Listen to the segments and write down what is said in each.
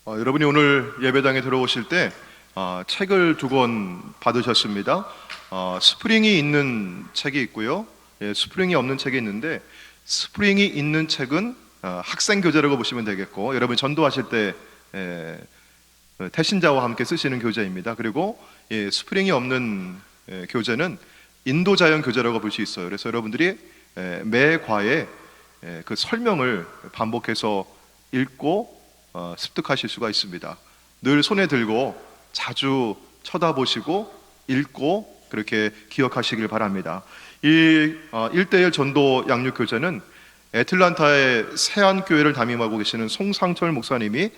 여러분이 오늘 예배당에 들어오실 때 책을 두 권 받으셨습니다. 스프링이 있는 책이 있고요. 스프링이 없는 책이 있는데, 스프링이 있는 책은 학생 교재라고 보시면 되겠고, 여러분 전도하실 때 태신자와 함께 쓰시는 교재입니다. 그리고 스프링이 없는 교재는 인도자연 교재라고 볼 수 있어요. 그래서 여러분들이 매 과에 그 설명을 반복해서 읽고 습득하실 수가 있습니다. 늘 손에 들고 자주 쳐다보시고 읽고 그렇게 기억하시길 바랍니다. 이 1:1 전도 양육 교재는 애틀란타의 세안교회를 담임하고 계시는 송상철 목사님이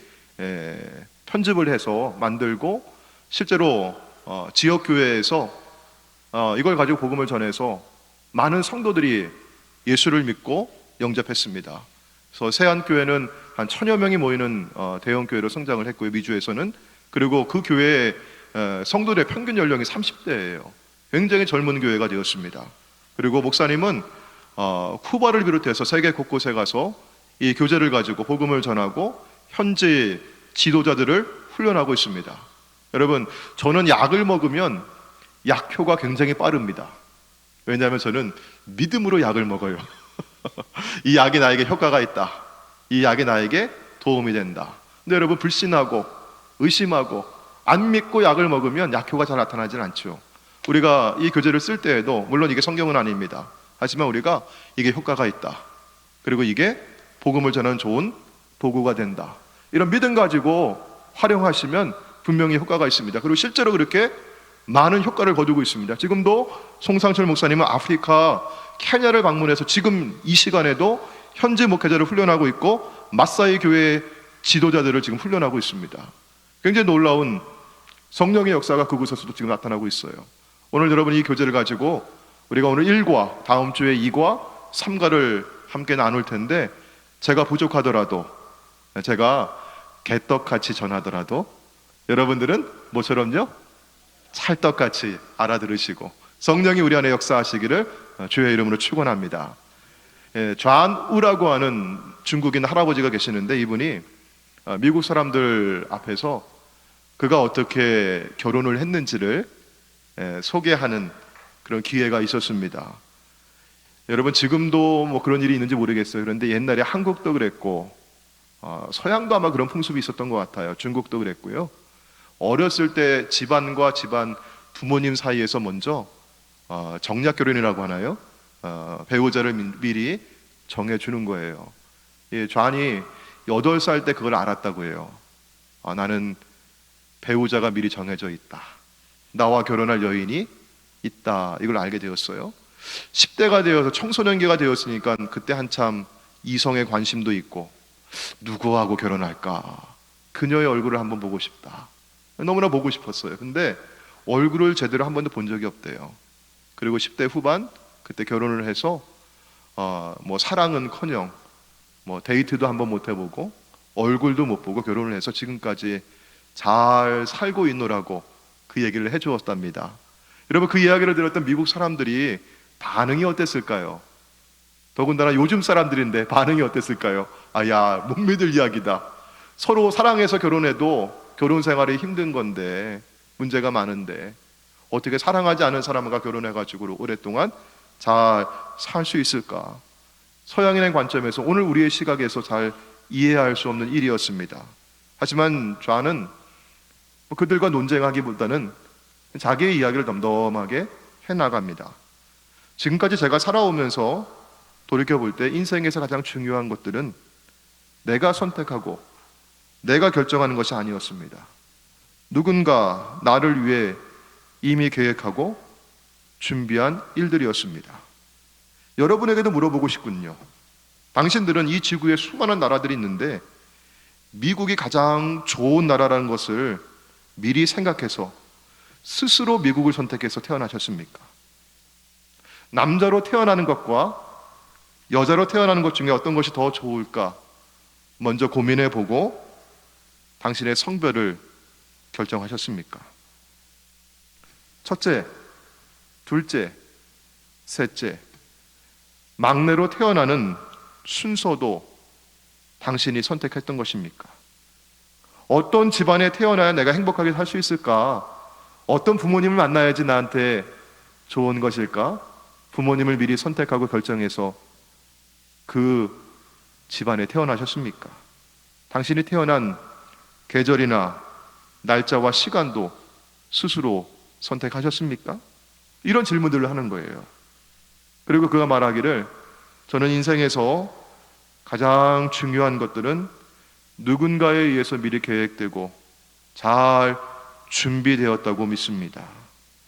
편집을 해서 만들고, 실제로 지역교회에서 이걸 가지고 복음을 전해서 많은 성도들이 예수를 믿고 영접했습니다. 그래서 세안교회는 한 1000여 명이 모이는 대형 교회로 성장을 했고요, 미주에서는. 그리고 그 교회의 성도들의 평균 연령이 30대예요. 굉장히 젊은 교회가 되었습니다. 그리고 목사님은 쿠바를 비롯해서 세계 곳곳에 가서 이 교재를 가지고 복음을 전하고 현지 지도자들을 훈련하고 있습니다. 여러분, 저는 약을 먹으면 약효가 굉장히 빠릅니다. 왜냐하면 저는 믿음으로 약을 먹어요. 이 약이 나에게 효과가 있다, 이 약이 나에게 도움이 된다. 근데 여러분, 불신하고 의심하고 안 믿고 약을 먹으면 약효가 잘 나타나진 않죠. 우리가 이 교재를 쓸 때에도, 물론 이게 성경은 아닙니다. 하지만 우리가 이게 효과가 있다, 그리고 이게 복음을 전하는 좋은 도구가 된다, 이런 믿음 가지고 활용하시면 분명히 효과가 있습니다. 그리고 실제로 그렇게 많은 효과를 거두고 있습니다. 지금도 송상철 목사님은 아프리카 케냐를 방문해서 지금 이 시간에도 현지 목회자를 훈련하고 있고 마사이 교회 지도자들을 지금 훈련하고 있습니다. 굉장히 놀라운 성령의 역사가 그곳에서도 지금 나타나고 있어요. 오늘 여러분, 이 교재를 가지고 우리가 오늘 1과, 다음 주에 2과, 3과를 함께 나눌 텐데, 제가 부족하더라도, 제가 개떡같이 전하더라도 여러분들은 뭐처럼요? 찰떡같이 알아들으시고 성령이 우리 안에 역사하시기를 주의 이름으로 축원합니다. 좌우라고 하는 중국인 할아버지가 계시는데, 이분이 미국 사람들 앞에서 그가 어떻게 결혼을 했는지를 소개하는 그런 기회가 있었습니다. 여러분, 지금도 뭐 그런 일이 있는지 모르겠어요. 그런데 옛날에 한국도 그랬고 서양도 아마 그런 풍습이 있었던 것 같아요. 중국도 그랬고요. 어렸을 때 집안과 집안, 부모님 사이에서 먼저 정략 결혼이라고 하나요? 배우자를 미리 정해주는 거예요. 좌안이 8살 때 그걸 알았다고 해요. 나는 배우자가 미리 정해져 있다, 나와 결혼할 여인이 있다, 이걸 알게 되었어요. 10대가 되어서 청소년기가 되었으니까 그때 한참 이성의 관심도 있고, 누구하고 결혼할까, 그녀의 얼굴을 한번 보고 싶다, 너무나 보고 싶었어요. 근데 얼굴을 제대로 한 번도 본 적이 없대요. 그리고 10대 후반, 그때 결혼을 해서 뭐 사랑은커녕 뭐 데이트도 한번 못 해보고 얼굴도 못 보고 결혼을 해서 지금까지 잘 살고 있노라고 그 얘기를 해주었답니다. 여러분, 그 이야기를 들었던 미국 사람들이 반응이 어땠을까요? 더군다나 요즘 사람들인데 반응이 어땠을까요? 야, 못 믿을 이야기다. 서로 사랑해서 결혼해도 결혼 생활이 힘든 건데, 문제가 많은데 어떻게 사랑하지 않은 사람과 결혼해가지고 오랫동안 잘 살 수 있을까? 서양인의 관점에서, 오늘 우리의 시각에서 잘 이해할 수 없는 일이었습니다. 하지만 좌는 그들과 논쟁하기보다는 자기의 이야기를 덤덤하게 해나갑니다. 지금까지 제가 살아오면서 돌이켜볼 때 인생에서 가장 중요한 것들은 내가 선택하고 내가 결정하는 것이 아니었습니다. 누군가 나를 위해 이미 계획하고 준비한 일들이었습니다. 여러분에게도 물어보고 싶군요. 당신들은 이 지구에 수많은 나라들이 있는데 미국이 가장 좋은 나라라는 것을 미리 생각해서 스스로 미국을 선택해서 태어나셨습니까? 남자로 태어나는 것과 여자로 태어나는 것 중에 어떤 것이 더 좋을까 먼저 고민해보고 당신의 성별을 결정하셨습니까? 첫째, 둘째, 셋째, 막내로 태어나는 순서도 당신이 선택했던 것입니까? 어떤 집안에 태어나야 내가 행복하게 살 수 있을까? 어떤 부모님을 만나야지 나한테 좋은 것일까? 부모님을 미리 선택하고 결정해서 그 집안에 태어나셨습니까? 당신이 태어난 계절이나 날짜와 시간도 스스로 선택하셨습니까? 이런 질문들을 하는 거예요. 그리고 그가 말하기를, 저는 인생에서 가장 중요한 것들은 누군가에 의해서 미리 계획되고 잘 준비되었다고 믿습니다.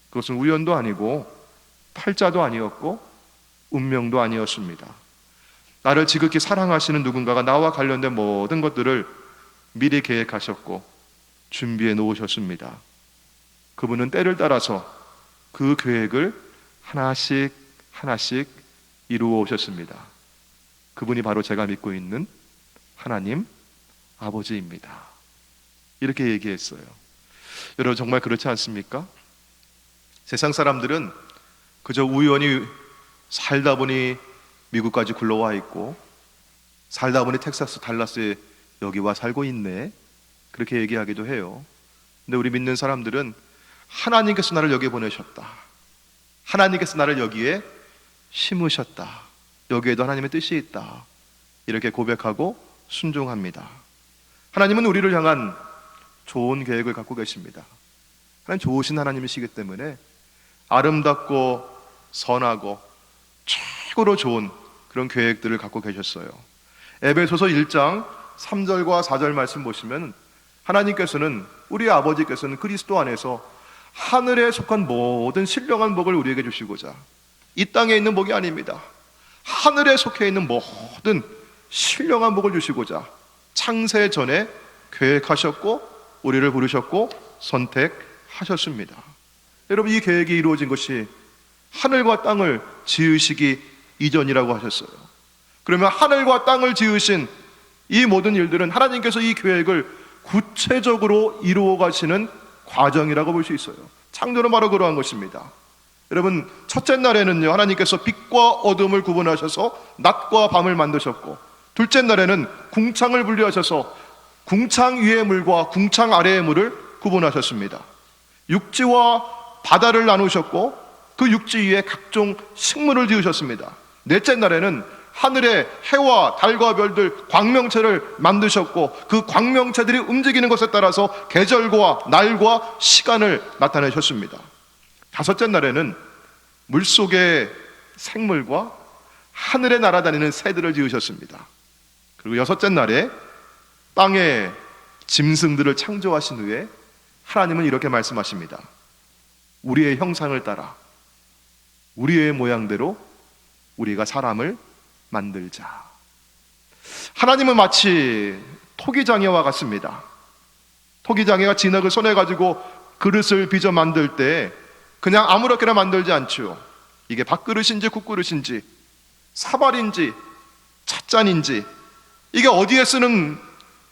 그것은 우연도 아니고 팔자도 아니었고 운명도 아니었습니다. 나를 지극히 사랑하시는 누군가가 나와 관련된 모든 것들을 미리 계획하셨고 준비해 놓으셨습니다. 그분은 때를 따라서 그 계획을 하나씩 하나씩 이루어 오셨습니다. 그분이 바로 제가 믿고 있는 하나님 아버지입니다. 이렇게 얘기했어요. 여러분, 정말 그렇지 않습니까? 세상 사람들은 그저 우연히 살다 보니 미국까지 굴러와 있고, 살다 보니 텍사스 달라스에 여기 와 살고 있네, 그렇게 얘기하기도 해요. 근데 우리 믿는 사람들은 하나님께서 나를 여기에 보내셨다, 하나님께서 나를 여기에 심으셨다, 여기에도 하나님의 뜻이 있다, 이렇게 고백하고 순종합니다. 하나님은 우리를 향한 좋은 계획을 갖고 계십니다. 하나님 좋으신 하나님이시기 때문에 아름답고 선하고 최고로 좋은 그런 계획들을 갖고 계셨어요. 에베소서 1장 3절과 4절 말씀 보시면 하나님께서는, 우리 아버지께서는 그리스도 안에서 하늘에 속한 모든 신령한 복을 우리에게 주시고자, 이 땅에 있는 복이 아닙니다, 하늘에 속해 있는 모든 신령한 복을 주시고자 창세 전에 계획하셨고 우리를 부르셨고 선택하셨습니다. 여러분, 이 계획이 이루어진 것이 하늘과 땅을 지으시기 이전이라고 하셨어요. 그러면 하늘과 땅을 지으신 이 모든 일들은 하나님께서 이 계획을 구체적으로 이루어 가시는 과정이라고 볼 수 있어요. 창조는 바로 그러한 것입니다. 여러분, 첫째 날에는요, 하나님께서 빛과 어둠을 구분하셔서 낮과 밤을 만드셨고, 둘째 날에는 궁창을 분리하셔서 궁창 위의 물과 궁창 아래의 물을 구분하셨습니다. 육지와 바다를 나누셨고 그 육지 위에 각종 식물을 지으셨습니다. 넷째 날에는 하늘에 해와 달과 별들 광명체를 만드셨고 그 광명체들이 움직이는 것에 따라서 계절과 날과 시간을 나타내셨습니다. 다섯째 날에는 물속의 생물과 하늘에 날아다니는 새들을 지으셨습니다. 그리고 여섯째 날에 땅의 짐승들을 창조하신 후에 하나님은 이렇게 말씀하십니다. 우리의 형상을 따라 우리의 모양대로 우리가 사람을 만들자. 하나님은 마치 토기장애와 같습니다. 토기장애가 진흙을 손에 가지고 그릇을 빚어 만들 때 그냥 아무렇게나 만들지 않죠. 이게 밥그릇인지 국그릇인지 사발인지 찻잔인지 이게 어디에 쓰는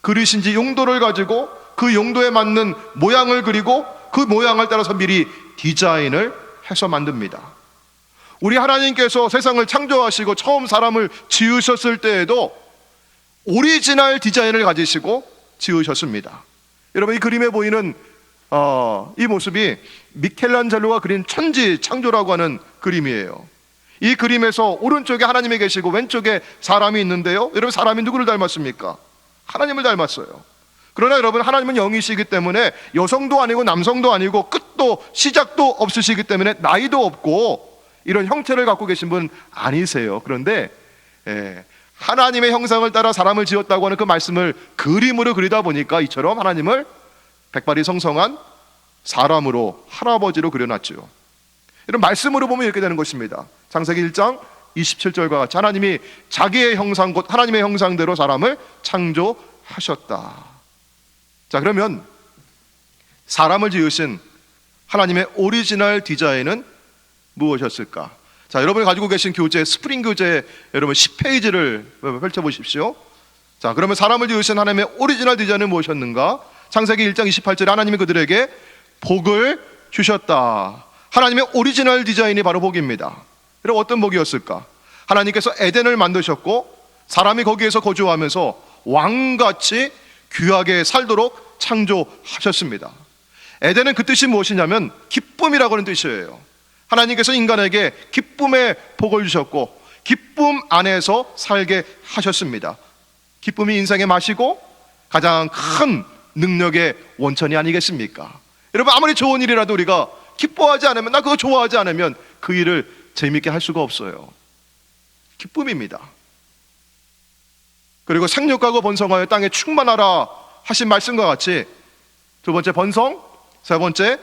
그릇인지 용도를 가지고 그 용도에 맞는 모양을 그리고 그 모양을 따라서 미리 디자인을 해서 만듭니다. 우리 하나님께서 세상을 창조하시고 처음 사람을 지으셨을 때에도 오리지널 디자인을 가지시고 지으셨습니다. 여러분, 이 그림에 보이는 이 모습이 미켈란젤로가 그린 천지 창조라고 하는 그림이에요. 이 그림에서 오른쪽에 하나님이 계시고 왼쪽에 사람이 있는데요, 여러분, 사람이 누구를 닮았습니까? 하나님을 닮았어요. 그러나 여러분, 하나님은 영이시기 때문에 여성도 아니고 남성도 아니고 끝도 시작도 없으시기 때문에 나이도 없고 이런 형태를 갖고 계신 분 아니세요. 그런데 하나님의 형상을 따라 사람을 지었다고 하는 그 말씀을 그림으로 그리다 보니까 이처럼 하나님을 백발이 성성한 사람으로, 할아버지로 그려놨죠. 이런 말씀으로 보면 이렇게 되는 것입니다. 창세기 1장 27절과 같이 하나님이 자기의 형상, 곧 하나님의 형상대로 사람을 창조하셨다. 자, 그러면 사람을 지으신 하나님의 오리지널 디자인은 무엇이었을까? 자, 여러분이 가지고 계신 교재, 스프링 교재 여러분 10페이지를 펼쳐보십시오. 자, 그러면 사람을 지으신 하나님의 오리지널 디자인은 무엇이었는가? 창세기 1장 28절에 하나님이 그들에게 복을 주셨다. 하나님의 오리지널 디자인이 바로 복입니다. 여러분, 어떤 복이었을까? 하나님께서 에덴을 만드셨고 사람이 거기에서 거주하면서 왕같이 귀하게 살도록 창조하셨습니다. 에덴은 그 뜻이 무엇이냐면 기쁨이라고 하는 뜻이에요. 하나님께서 인간에게 기쁨의 복을 주셨고 기쁨 안에서 살게 하셨습니다. 기쁨이 인생의 맛이고 가장 큰 능력의 원천이 아니겠습니까? 여러분, 아무리 좋은 일이라도 우리가 기뻐하지 않으면, 나 그거 좋아하지 않으면 그 일을 재미있게 할 수가 없어요. 기쁨입니다. 그리고 생육하고 번성하여 땅에 충만하라 하신 말씀과 같이 두 번째 번성, 세 번째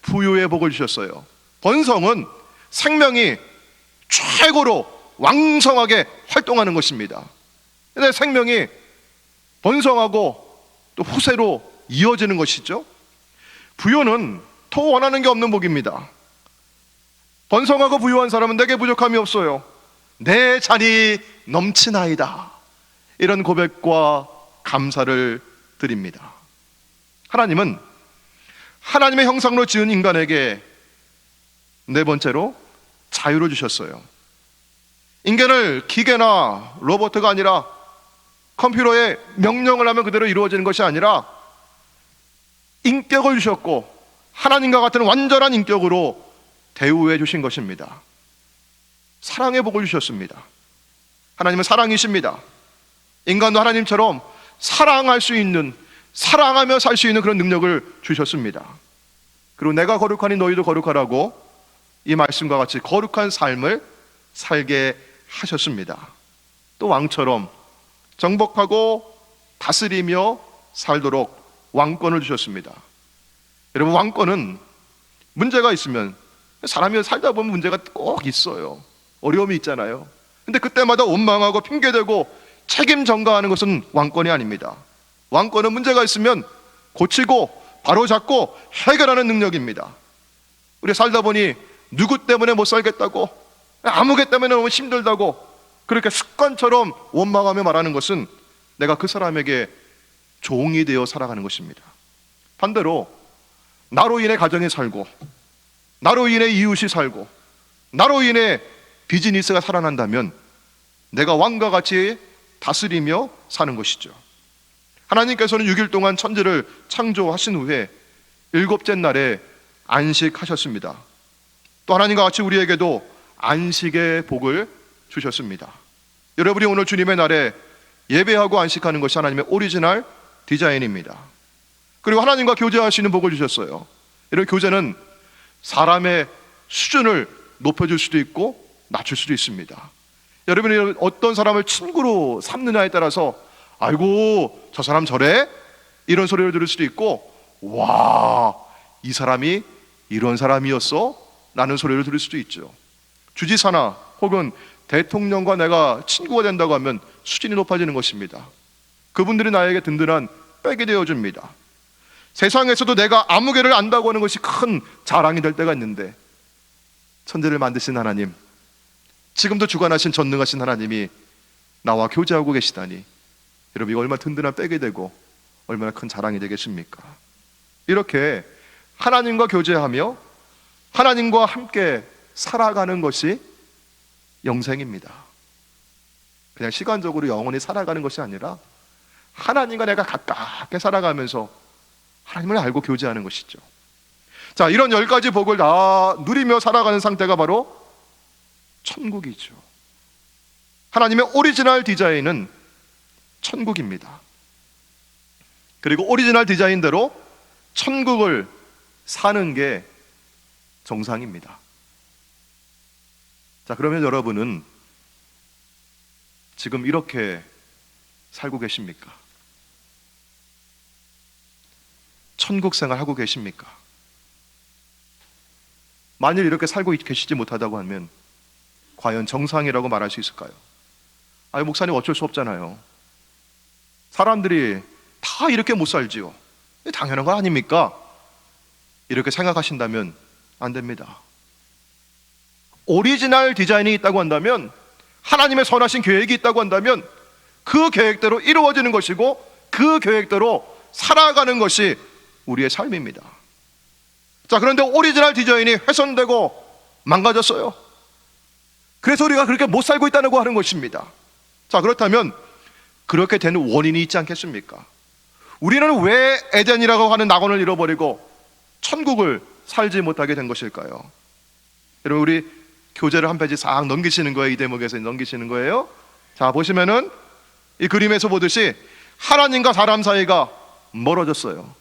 부유의 복을 주셨어요. 번성은 생명이 최고로 왕성하게 활동하는 것입니다. 근데 생명이 번성하고 또 후세로 이어지는 것이죠. 부유는 더 원하는 게 없는 복입니다. 번성하고 부유한 사람은 내게 부족함이 없어요. 내 잔이 넘치나이다. 이런 고백과 감사를 드립니다. 하나님은 하나님의 형상으로 지은 인간에게 네 번째로 자유를 주셨어요. 인간을 기계나 로봇가 아니라 컴퓨터에 명령을 하면 그대로 이루어지는 것이 아니라 인격을 주셨고 하나님과 같은 완전한 인격으로 대우해 주신 것입니다. 사랑의 복을 주셨습니다. 하나님은 사랑이십니다. 인간도 하나님처럼 사랑할 수 있는, 사랑하며 살 수 있는 그런 능력을 주셨습니다. 그리고 내가 거룩하니 너희도 거룩하라고 이 말씀과 같이 거룩한 삶을 살게 하셨습니다. 또 왕처럼 정복하고 다스리며 살도록 왕권을 주셨습니다. 여러분, 왕권은 문제가 있으면, 사람이 살다 보면 문제가 꼭 있어요. 어려움이 있잖아요. 근데 그때마다 원망하고 핑계대고 책임 전가하는 것은 왕권이 아닙니다. 왕권은 문제가 있으면 고치고 바로잡고 해결하는 능력입니다. 우리 살다 보니 누구 때문에 못 살겠다고, 아무개 때문에 너무 힘들다고 그렇게 습관처럼 원망하며 말하는 것은 내가 그 사람에게 종이 되어 살아가는 것입니다. 반대로 나로 인해 가정이 살고, 나로 인해 이웃이 살고, 나로 인해 비즈니스가 살아난다면 내가 왕과 같이 다스리며 사는 것이죠. 하나님께서는 6일 동안 천지를 창조하신 후에 일곱째 날에 안식하셨습니다. 또 하나님과 같이 우리에게도 안식의 복을 주셨습니다. 여러분이 오늘 주님의 날에 예배하고 안식하는 것이 하나님의 오리지널 디자인입니다. 그리고 하나님과 교제할 수 있는 복을 주셨어요. 이런 교제는 사람의 수준을 높여줄 수도 있고 낮출 수도 있습니다. 여러분이 어떤 사람을 친구로 삼느냐에 따라서 아이고 저 사람 저래? 이런 소리를 들을 수도 있고, 와, 이 사람이 이런 사람이었어? 라는 소리를 들을 수도 있죠. 주지사나 혹은 대통령과 내가 친구가 된다고 하면 수준이 높아지는 것입니다. 그분들이 나에게 든든한 백이 되어줍니다. 세상에서도 내가 아무개를 안다고 하는 것이 큰 자랑이 될 때가 있는데, 천지를 만드신 하나님, 지금도 주관하신 전능하신 하나님이 나와 교제하고 계시다니, 여러분 이거 얼마나 든든한 백이 되고 얼마나 큰 자랑이 되겠습니까? 이렇게 하나님과 교제하며 하나님과 함께 살아가는 것이 영생입니다. 그냥 시간적으로 영원히 살아가는 것이 아니라 하나님과 내가 가깝게 살아가면서 하나님을 알고 교제하는 것이죠. 자, 이런 10가지 복을 다 누리며 살아가는 상태가 바로 천국이죠. 하나님의 오리지널 디자인은 천국입니다. 그리고 오리지널 디자인대로 천국을 사는 게 정상입니다. 자, 그러면 여러분은 지금 이렇게 살고 계십니까? 천국 생활 하고 계십니까? 만일 이렇게 살고 계시지 못하다고 하면 과연 정상이라고 말할 수 있을까요? 아니, 목사님 어쩔 수 없잖아요. 사람들이 다 이렇게 못 살지요. 당연한 거 아닙니까? 이렇게 생각하신다면 안 됩니다. 오리지널 디자인이 있다고 한다면, 하나님의 선하신 계획이 있다고 한다면 그 계획대로 이루어지는 것이고 그 계획대로 살아가는 것이 우리의 삶입니다. 자, 그런데 오리지널 디자인이 훼손되고 망가졌어요. 그래서 우리가 그렇게 못 살고 있다고 하는 것입니다. 자, 그렇다면 그렇게 되는 원인이 있지 않겠습니까? 우리는 왜 에덴이라고 하는 낙원을 잃어버리고 천국을 살지 못하게 된 것일까요? 여러분, 우리 교재를 한 페이지 싹 넘기시는 거예요. 이 대목에서 넘기시는 거예요. 자, 보시면은 이 그림에서 보듯이 하나님과 사람 사이가 멀어졌어요.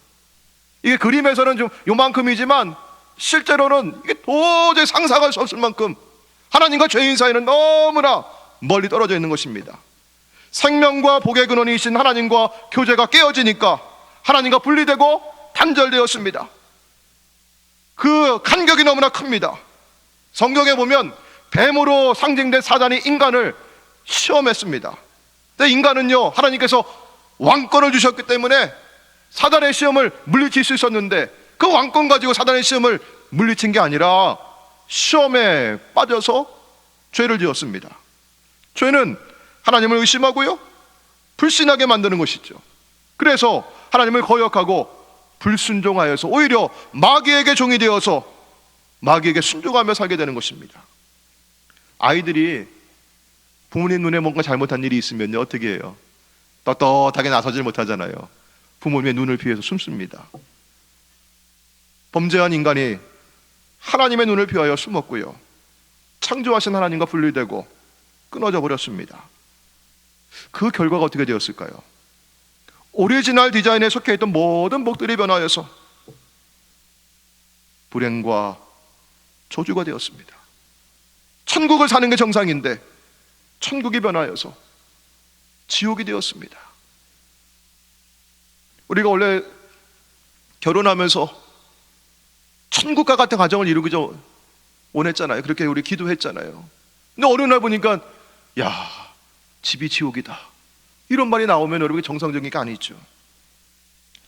이게 그림에서는 좀 요만큼이지만 실제로는 이게 도저히 상상할 수 없을 만큼 하나님과 죄인 사이는 너무나 멀리 떨어져 있는 것입니다. 생명과 복의 근원이신 하나님과 교제가 깨어지니까 하나님과 분리되고 단절되었습니다. 그 간격이 너무나 큽니다. 성경에 보면 뱀으로 상징된 사단이 인간을 시험했습니다. 근데 인간은요, 하나님께서 왕권을 주셨기 때문에 사단의 시험을 물리칠 수 있었는데, 그 왕권 가지고 사단의 시험을 물리친 게 아니라 시험에 빠져서 죄를 지었습니다. 죄는 하나님을 의심하고요, 불신하게 만드는 것이죠. 그래서 하나님을 거역하고 불순종하여서 오히려 마귀에게 종이 되어서 마귀에게 순종하며 살게 되는 것입니다. 아이들이 부모님 눈에 뭔가 잘못한 일이 있으면요, 어떻게 해요? 떳떳하게 나서질 못하잖아요. 부모님의 눈을 피해서 숨습니다. 범죄한 인간이 하나님의 눈을 피하여 숨었고요, 창조하신 하나님과 분리되고 끊어져 버렸습니다. 그 결과가 어떻게 되었을까요? 오리지널 디자인에 속해 있던 모든 목들이 변하여서 불행과 저주가 되었습니다. 천국을 사는 게 정상인데 천국이 변하여서 지옥이 되었습니다. 우리가 원래 결혼하면서 천국과 같은 가정을 이루기 원했잖아요. 그렇게 우리 기도했잖아요. 근데 어느 날 보니까 야, 집이 지옥이다, 이런 말이 나오면 여러분이 정상적인 게 아니죠.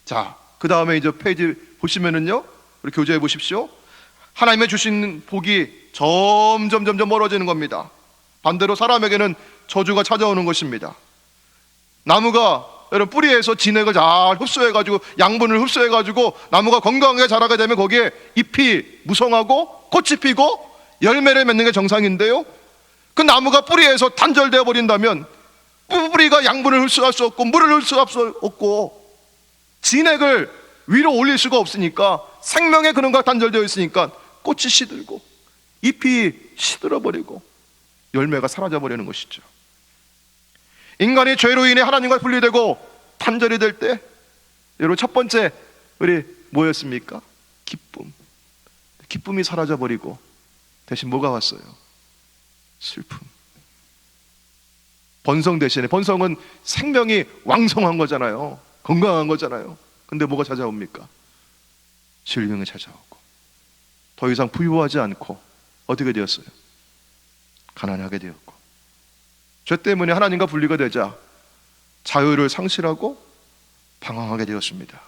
자, 그 다음에 이제 페이지 보시면은요, 우리 교재에 보십시오. 하나님의 주신 복이 점점 멀어지는 겁니다. 반대로 사람에게는 저주가 찾아오는 것입니다. 나무가 여러분 뿌리에서 진액을 잘 흡수해가지고 양분을 흡수해가지고 나무가 건강하게 자라게 되면 거기에 잎이 무성하고 꽃이 피고 열매를 맺는 게 정상인데요, 그 나무가 뿌리에서 단절되어 버린다면 뿌리가 양분을 흡수할 수 없고 물을 흡수할 수 없고 진액을 위로 올릴 수가 없으니까, 생명의 근원과 단절되어 있으니까 꽃이 시들고 잎이 시들어버리고 열매가 사라져버리는 것이죠. 인간이 죄로 인해 하나님과 분리되고 단절이 될 때, 여러분 첫 번째 우리 뭐였습니까? 기쁨. 기쁨이 사라져버리고 대신 뭐가 왔어요? 슬픔. 번성 대신에, 번성은 생명이 왕성한 거잖아요. 건강한 거잖아요. 근데 뭐가 찾아옵니까? 질병이 찾아오고 더 이상 부유하지 않고 어떻게 되었어요? 가난하게 되었고, 죄 때문에 하나님과 분리가 되자 자유를 상실하고 방황하게 되었습니다.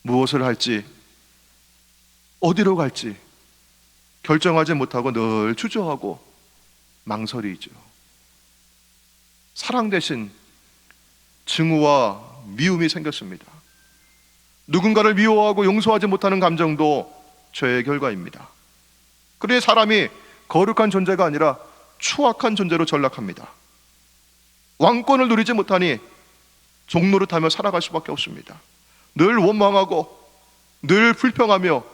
무엇을 할지, 어디로 갈지 결정하지 못하고 늘 주저하고 망설이죠. 사랑 대신 증오와 미움이 생겼습니다. 누군가를 미워하고 용서하지 못하는 감정도 죄의 결과입니다. 그래서 사람이 거룩한 존재가 아니라 추악한 존재로 전락합니다. 왕권을 누리지 못하니 종노릇하며 살아갈 수밖에 없습니다. 늘 원망하고 늘 불평하며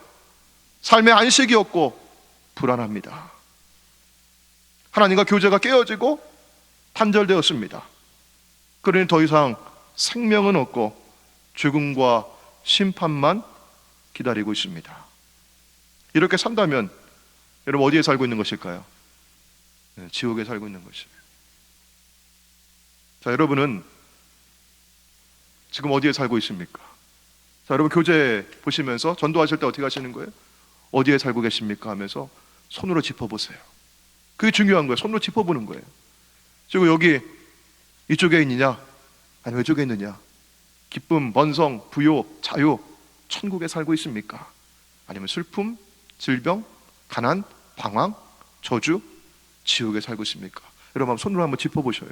삶의 안식이 없고 불안합니다. 하나님과 교제가 깨어지고 단절되었습니다. 그러니 더 이상 생명은 없고 죽음과 심판만 기다리고 있습니다. 이렇게 산다면 여러분 어디에 살고 있는 것일까요? 네, 지옥에 살고 있는 것이에요. 자, 여러분은 지금 어디에 살고 있습니까? 자, 여러분 교재 보시면서 전도하실 때 어떻게 하시는 거예요? 어디에 살고 계십니까? 하면서 손으로 짚어보세요. 그게 중요한 거예요. 손으로 짚어보는 거예요. 그리고 여기 이쪽에 있느냐 아니면 이쪽에 있느냐, 기쁨, 번성, 부요, 자유, 천국에 살고 있습니까? 아니면 슬픔, 질병, 가난, 방황, 저주, 지옥에 살고 있습니까? 여러분 한번 손으로 한번 짚어보셔요.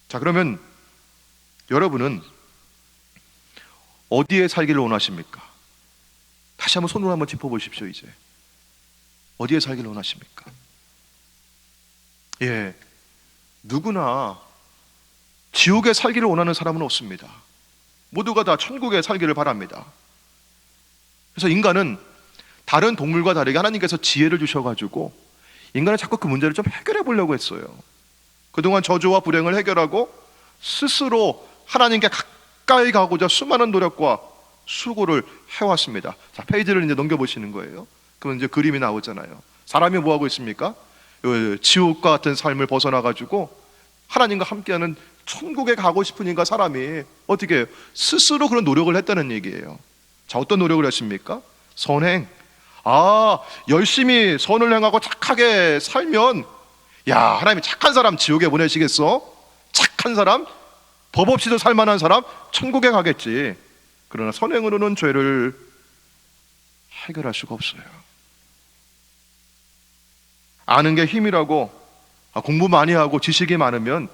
자, 그러면 여러분은 어디에 살기를 원하십니까? 다시 한번 손으로 한번 짚어보십시오. 이제 어디에 살기를 원하십니까? 예, 누구나 지옥에 살기를 원하는 사람은 없습니다. 모두가 다 천국에 살기를 바랍니다. 그래서 인간은 다른 동물과 다르게 하나님께서 지혜를 주셔가지고 인간은 자꾸 그 문제를 좀 해결해 보려고 했어요. 그동안 저주와 불행을 해결하고 스스로 하나님께 가까이 가고자 수많은 노력과 수고를 해왔습니다. 자, 페이지를 이제 넘겨보시는 거예요. 그러면 이제 그림이 나오잖아요. 사람이 뭐 하고 있습니까? 지옥과 같은 삶을 벗어나가지고 하나님과 함께하는 천국에 가고 싶으니까 사람이 어떻게 해요? 스스로 그런 노력을 했다는 얘기예요. 자, 어떤 노력을 했습니까? 선행. 열심히 선을 행하고 착하게 살면, 야, 하나님이 착한 사람 지옥에 보내시겠어? 착한 사람, 법 없이도 살만한 사람 천국에 가겠지. 그러나 선행으로는 죄를 해결할 수가 없어요. 아는 게 힘이라고, 공부 많이 하고 지식이 많으면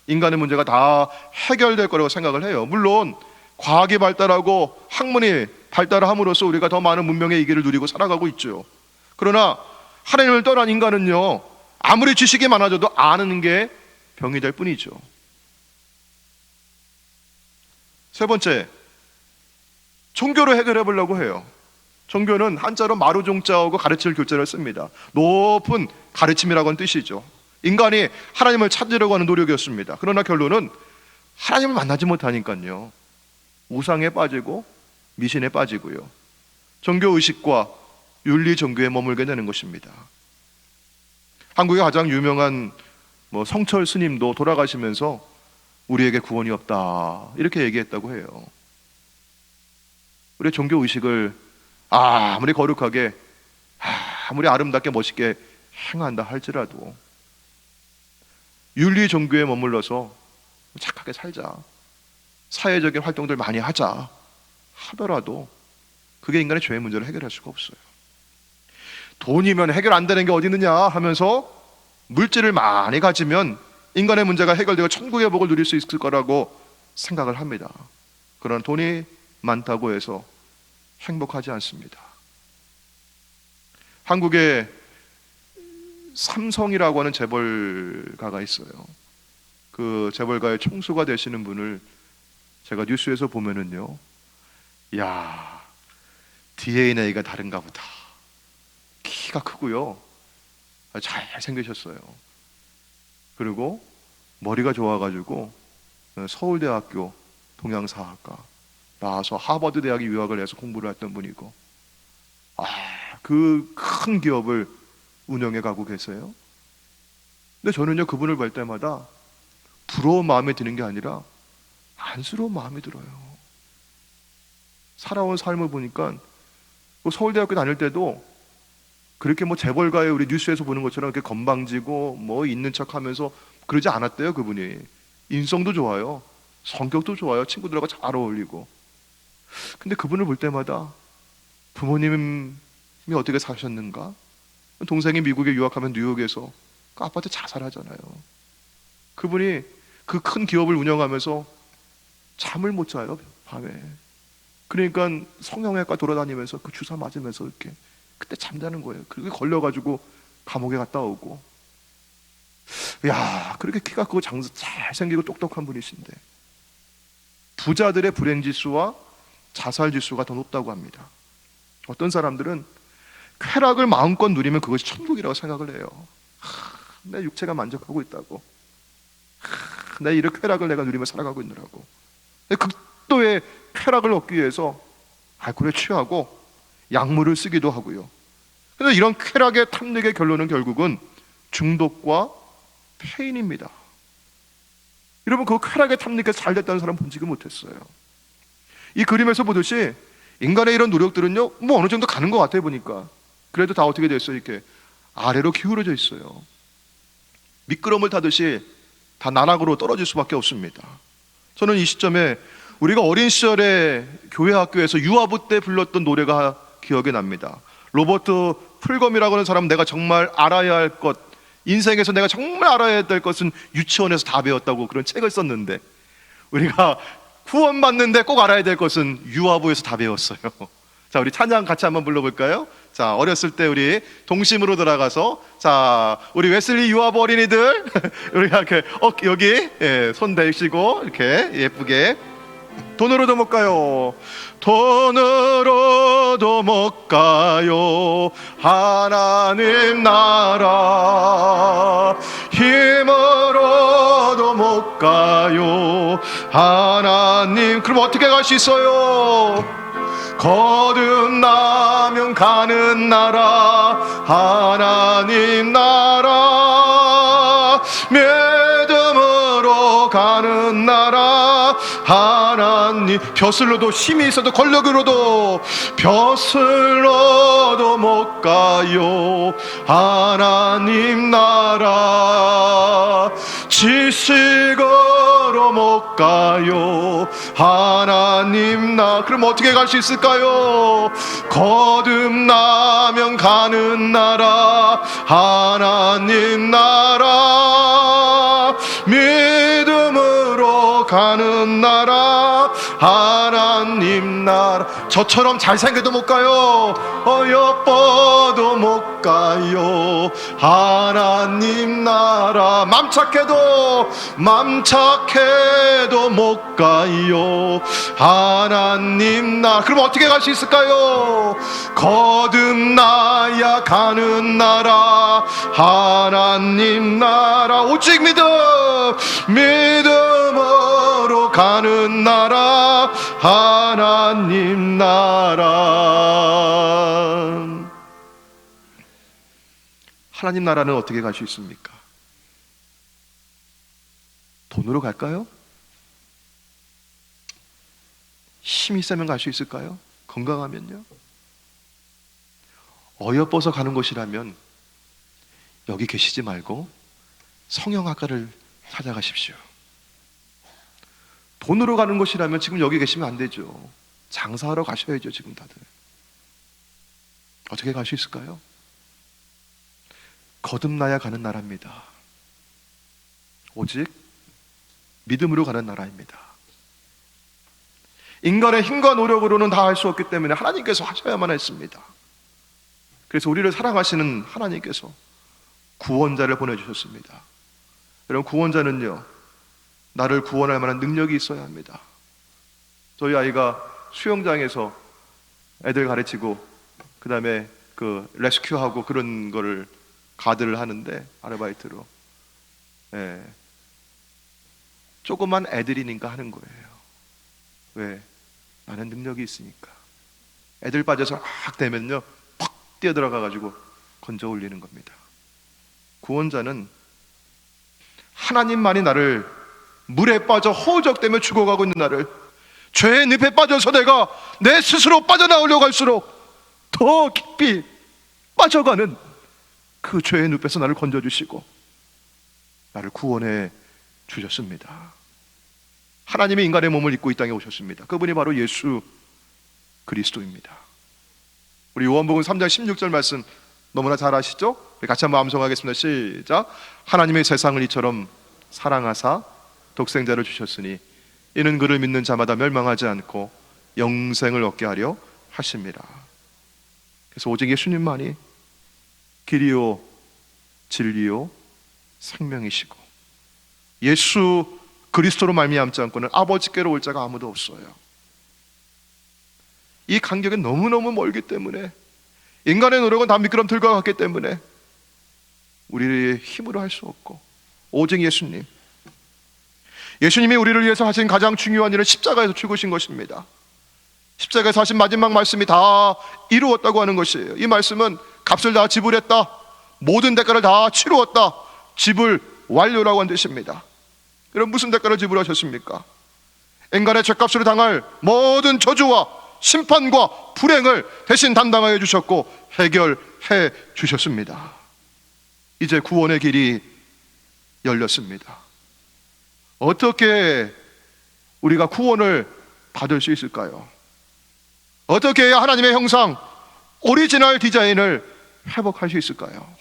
인간의 문제가 다 해결될 거라고 생각을 해요. 물론 과학이 발달하고 학문이 발달함으로써 우리가 더 많은 문명의 이기를 누리고 살아가고 있죠. 그러나 하나님을 떠난 인간은요, 아무리 지식이 많아져도 아는 게 병이 될 뿐이죠. 세 번째, 종교로 해결해 보려고 해요. 종교는 한자로 마루종자하고 가르칠 교자를 씁니다. 높은 가르침이라고 하는 뜻이죠. 인간이 하나님을 찾으려고 하는 노력이었습니다. 그러나 결론은 하나님을 만나지 못하니까요, 우상에 빠지고 미신에 빠지고요, 종교의식과 윤리 종교에 머물게 되는 것입니다. 한국의 가장 유명한 성철 스님도 돌아가시면서 우리에게 구원이 없다 이렇게 얘기했다고 해요. 우리의 종교의식을 아무리 거룩하게, 아무리 아름답게 멋있게 행한다 할지라도 윤리 종교에 머물러서 착하게 살자, 사회적인 활동들 많이 하자 하더라도 그게 인간의 죄의 문제를 해결할 수가 없어요. 돈이면 해결 안 되는 게 어디 있느냐 하면서 물질을 많이 가지면 인간의 문제가 해결되고 천국의 복을 누릴 수 있을 거라고 생각을 합니다. 그러나 돈이 많다고 해서 행복하지 않습니다. 한국에 삼성이라고 하는 재벌가가 있어요. 그 재벌가의 총수가 되시는 분을 제가 뉴스에서 보면은요, 야, DNA가 다른가 보다. 키가 크고요, 잘 생기셨어요. 그리고 머리가 좋아가지고 서울대학교 동양사학과 나와서 하버드 대학에 유학을 해서 공부를 했던 분이고, 그 큰 기업을 운영해 가고 계세요. 근데 저는요, 그분을 볼 때마다 부러운 마음이 드는 게 아니라 안쓰러운 마음이 들어요. 살아온 삶을 보니까 서울대학교 다닐 때도 그렇게 재벌가의 우리 뉴스에서 보는 것처럼 이렇게 건방지고 있는 척하면서 그러지 않았대요. 그분이 인성도 좋아요, 성격도 좋아요, 친구들하고 잘 어울리고. 근데 그분을 볼 때마다 부모님이 어떻게 사셨는가? 동생이 미국에 유학하면 뉴욕에서 그 아파트 자살하잖아요. 그분이 그 큰 기업을 운영하면서 잠을 못 자요, 밤에. 그러니까 성형외과 돌아다니면서 그 주사 맞으면서 이렇게 그때 잠자는 거예요. 그게 걸려가지고 감옥에 갔다 오고. 야, 그렇게 키가 크고 잘생기고 똑똑한 분이신데 부자들의 불행지수와 자살지수가 더 높다고 합니다. 어떤 사람들은 쾌락을 마음껏 누리면 그것이 천국이라고 생각을 해요. 내 육체가 만족하고 있다고, 내 이런 쾌락을 내가 누리며 살아가고 있느라고. 극도의 쾌락을 얻기 위해서 알코올에 취하고 약물을 쓰기도 하고요. 그래서 이런 쾌락의 탐닉의 결론은 결국은 중독과 폐인입니다. 여러분, 그 쾌락의 탐닉에서 잘 됐다는 사람 본지가 못했어요. 이 그림에서 보듯이 인간의 이런 노력들은요, 어느 정도 가는 것 같아요. 보니까 그래도 다 어떻게 됐어요? 이렇게 아래로 기울어져 있어요. 미끄럼을 타듯이 다 나락으로 떨어질 수밖에 없습니다. 저는 이 시점에 우리가 어린 시절에 교회 학교에서 유아부 때 불렀던 노래가 기억이 납니다. 로버트 풀검이라고 하는 사람은 내가 정말 알아야 할 것, 인생에서 내가 정말 알아야 될 것은 유치원에서 다 배웠다고 그런 책을 썼는데, 우리가 구원받는데 꼭 알아야 될 것은 유아부에서 다 배웠어요. 자, 우리 찬양 같이 한번 불러볼까요? 자, 어렸을 때 우리 동심으로 돌아가서, 자, 우리 웨슬리 유아부 어린이들 우리 이렇게 여기 손 대시고 이렇게 예쁘게. 돈으로도 못 가요. 돈으로도 못 가요. 하나님 나라. 힘으로도 못 가요. 하나님. 그럼 어떻게 갈 수 있어요? 거듭나면 가는 나라. 하나님 나라. 믿음으로 가는 나라. 하나님. 벼슬로도 힘이 있어도 권력으로도 벼슬로도 못 가요. 하나님 나라. 지식으로 못 가요. 하나님 나라. 그럼 어떻게 갈 수 있을까요? 거듭나면 가는 나라. 하나님 나라. 믿음으로 가는 나라. 하나님 나라. 저처럼 잘생겨도 못 가요. 예뻐도 못 가요. 하나님 나라. 맘착해도 못 가요. 하나님 나라. 그럼 어떻게 갈 수 있을까요? 거듭나야 가는 나라. 하나님 나라. 오직 믿음으로 가는 나라. 하나님 나라. 하나님 나라는 어떻게 갈 수 있습니까? 돈으로 갈까요? 힘이 세면 갈 수 있을까요? 건강하면요? 어여뻐서 가는 곳이라면 여기 계시지 말고 성형학과를 찾아가십시오. 돈으로 가는 곳이라면 지금 여기 계시면 안 되죠. 장사하러 가셔야죠. 지금 다들 어떻게 갈 수 있을까요? 거듭나야 가는 나라입니다. 오직 믿음으로 가는 나라입니다. 인간의 힘과 노력으로는 다 할 수 없기 때문에 하나님께서 하셔야만 했습니다. 그래서 우리를 사랑하시는 하나님께서 구원자를 보내주셨습니다. 여러분, 구원자는요, 나를 구원할 만한 능력이 있어야 합니다. 저희 아이가 수영장에서 애들 가르치고 그 다음에 그 레스큐하고 그런 거를 가드를 하는데, 아르바이트로 조그만 애들이니까 하는 거예요. 왜? 나는 능력이 있으니까. 애들 빠져서 막 되면요, 팍 뛰어들어가가지고 건져 올리는 겁니다. 구원자는 하나님만이 나를 물에 빠져 허우적대며 죽어가고 있는 나를 죄의 늪에 빠져서 내가 내 스스로 빠져나오려고 할수록 더 깊이 빠져가는 그 죄의 늪에서 나를 건져주시고 나를 구원해 주셨습니다. 하나님이 인간의 몸을 입고 이 땅에 오셨습니다. 그분이 바로 예수 그리스도입니다. 우리 요한복음 3장 16절 말씀 너무나 잘 아시죠? 우리 같이 한번 암송하겠습니다. 시작. 하나님의 세상을 이처럼 사랑하사 독생자를 주셨으니 이는 그를 믿는 자마다 멸망하지 않고 영생을 얻게 하려 하십니다. 그래서 오직 예수님만이 길이요 진리요 생명이시고 예수 그리스도로 말미암지 않고는 아버지께로 올 자가 아무도 없어요. 이 간격은 너무너무 멀기 때문에, 인간의 노력은 다 미끄럼틀과 같기 때문에 우리의 힘으로 할 수 없고 오직 예수님이 우리를 위해서 하신 가장 중요한 일은 십자가에서 죽으신 것입니다. 십자가에서 하신 마지막 말씀이 다 이루었다고 하는 것이에요. 이 말씀은 값을 다 지불했다, 모든 대가를 다 치루었다, 지불 완료라고 한 뜻입니다. 그럼 무슨 대가를 지불하셨습니까? 인간의 죄값으로 당할 모든 저주와 심판과 불행을 대신 담당하여 주셨고 해결해 주셨습니다. 이제 구원의 길이 열렸습니다. 어떻게 우리가 구원을 받을 수 있을까요? 어떻게 해야 하나님의 형상, 오리지널 디자인을 회복할 수 있을까요?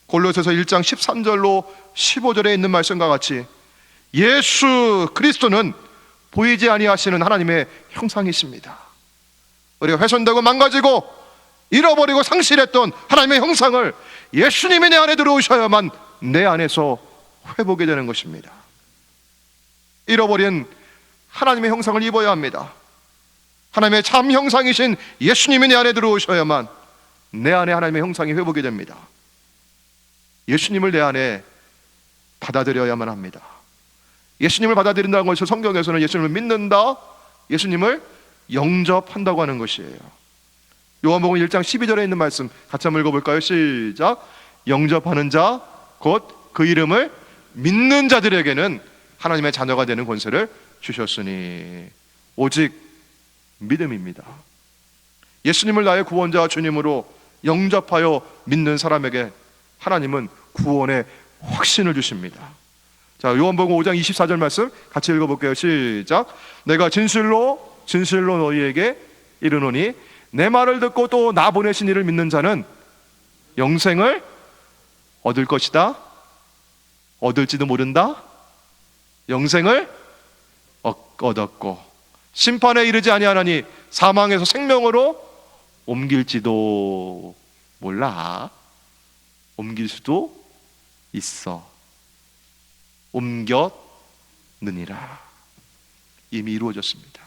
골로새서 1장 13절로 15절에 있는 말씀과 같이 예수 그리스도는 보이지 아니하시는 하나님의 형상이십니다. 우리가 훼손되고 망가지고 잃어버리고 상실했던 하나님의 형상을 예수님이 내 안에 들어오셔야만 내 안에서 회복이 되는 것입니다. 잃어버린 하나님의 형상을 입어야 합니다. 하나님의 참 형상이신 예수님이 내 안에 들어오셔야만 내 안에 하나님의 형상이 회복이 됩니다. 예수님을 내 안에 받아들여야만 합니다. 예수님을 받아들인다는 것을 성경에서는 예수님을 믿는다, 예수님을 영접한다고 하는 것이에요. 요한복음 1장 12절에 있는 말씀 같이 한번 읽어볼까요? 시작. 영접하는 자 곧 그 이름을 믿는 자들에게는 하나님의 자녀가 되는 권세를 주셨으니 오직 믿음입니다. 예수님을 나의 구원자와 주님으로 영접하여 믿는 사람에게 하나님은 구원의 확신을 주십니다. 자, 요한복음 5장 24절 말씀 같이 읽어볼게요. 시작. 내가 진실로 너희에게 이르노니 내 말을 듣고 또 나 보내신 이를 믿는 자는 영생을 얻을 것이다. 얻을지도 모른다. 영생을 얻었고 심판에 이르지 아니하나니 사망에서 생명으로 옮길지도 몰라. 옮길 수도 있어. 옮겼느니라. 이미 이루어졌습니다.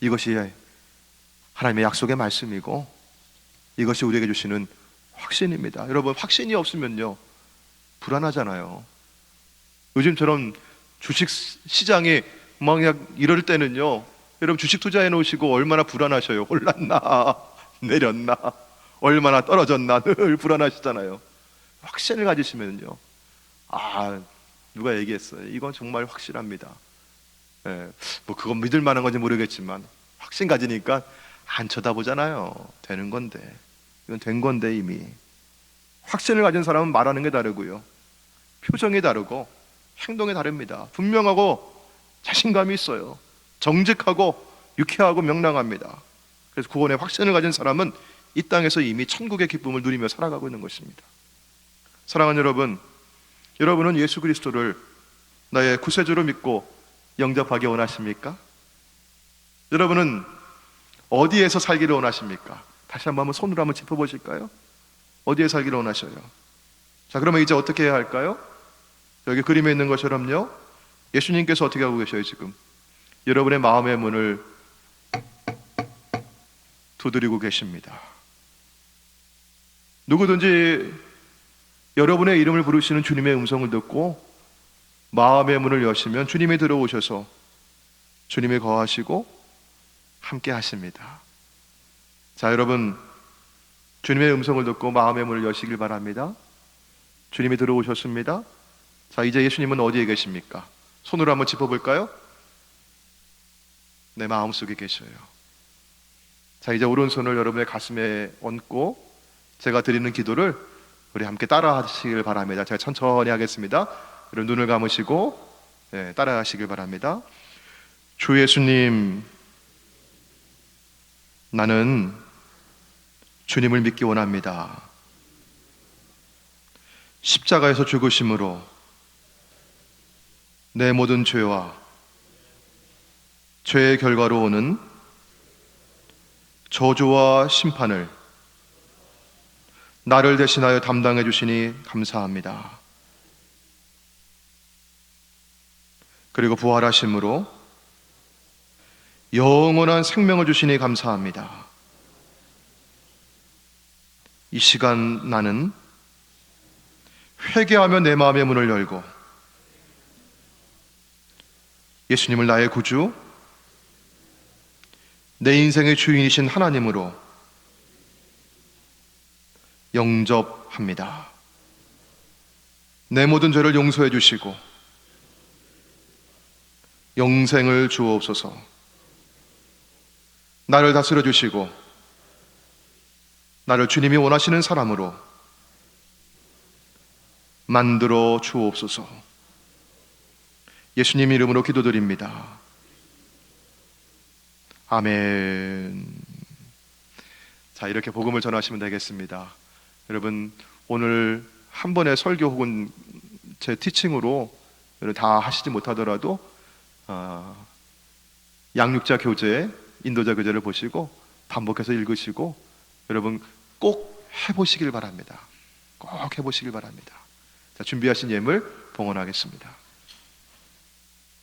이것이 하나님의 약속의 말씀이고 이것이 우리에게 주시는 확신입니다. 여러분, 확신이 없으면요 불안하잖아요. 요즘처럼 주식 시장이 막 이럴 때는요, 여러분 주식 투자해 놓으시고 얼마나 불안하셔요. 올랐나 내렸나 얼마나 떨어졌나 늘 불안하시잖아요. 확신을 가지시면요, 누가 얘기했어요. 이건 정말 확실합니다. 뭐 그건 믿을 만한 건지 모르겠지만 확신 가지니까 안 쳐다보잖아요. 되는 건데, 이건 된 건데 이미. 확신을 가진 사람은 말하는 게 다르고요, 표정이 다르고 행동이 다릅니다. 분명하고 자신감이 있어요. 정직하고 유쾌하고 명랑합니다. 그래서 구원의 확신을 가진 사람은 이 땅에서 이미 천국의 기쁨을 누리며 살아가고 있는 것입니다. 사랑하는 여러분, 여러분은 예수 그리스도를 나의 구세주로 믿고 영접하기 원하십니까? 여러분은 어디에서 살기를 원하십니까? 다시 한번 손으로 한번 짚어보실까요? 어디에 살기를 원하셔요? 자, 그러면 이제 어떻게 해야 할까요? 여기 그림에 있는 것처럼요, 예수님께서 어떻게 하고 계셔요? 지금 여러분의 마음의 문을 두드리고 계십니다. 누구든지 여러분의 이름을 부르시는 주님의 음성을 듣고 마음의 문을 여시면 주님이 들어오셔서 주님이 거하시고 함께 하십니다. 자, 여러분, 주님의 음성을 듣고 마음의 문을 여시길 바랍니다. 주님이 들어오셨습니다. 자, 이제 예수님은 어디에 계십니까? 손으로 한번 짚어볼까요? 내 마음속에 계셔요. 자, 이제 오른손을 여러분의 가슴에 얹고 제가 드리는 기도를 우리 함께 따라 하시길 바랍니다. 제가 천천히 하겠습니다. 여러분 눈을 감으시고 따라 하시길 바랍니다. 주 예수님, 나는 주님을 믿기 원합니다. 십자가에서 죽으심으로 내 모든 죄와 죄의 결과로 오는 저주와 심판을 나를 대신하여 담당해 주시니 감사합니다. 그리고 부활하심으로 영원한 생명을 주시니 감사합니다. 이 시간 나는 회개하며 내 마음의 문을 열고 예수님을 나의 구주, 내 인생의 주인이신 하나님으로 영접합니다. 내 모든 죄를 용서해 주시고 영생을 주옵소서. 나를 다스려 주시고 나를 주님이 원하시는 사람으로 만들어 주옵소서. 예수님 이름으로 기도드립니다. 아멘. 자, 이렇게 복음을 전하시면 되겠습니다. 여러분, 오늘 한 번의 설교 혹은 제 티칭으로 다 하시지 못하더라도 양육자 교재, 인도자 교재를 보시고 반복해서 읽으시고 여러분 꼭 해보시길 바랍니다. 꼭 해보시길 바랍니다. 자, 준비하신 예물 봉헌하겠습니다.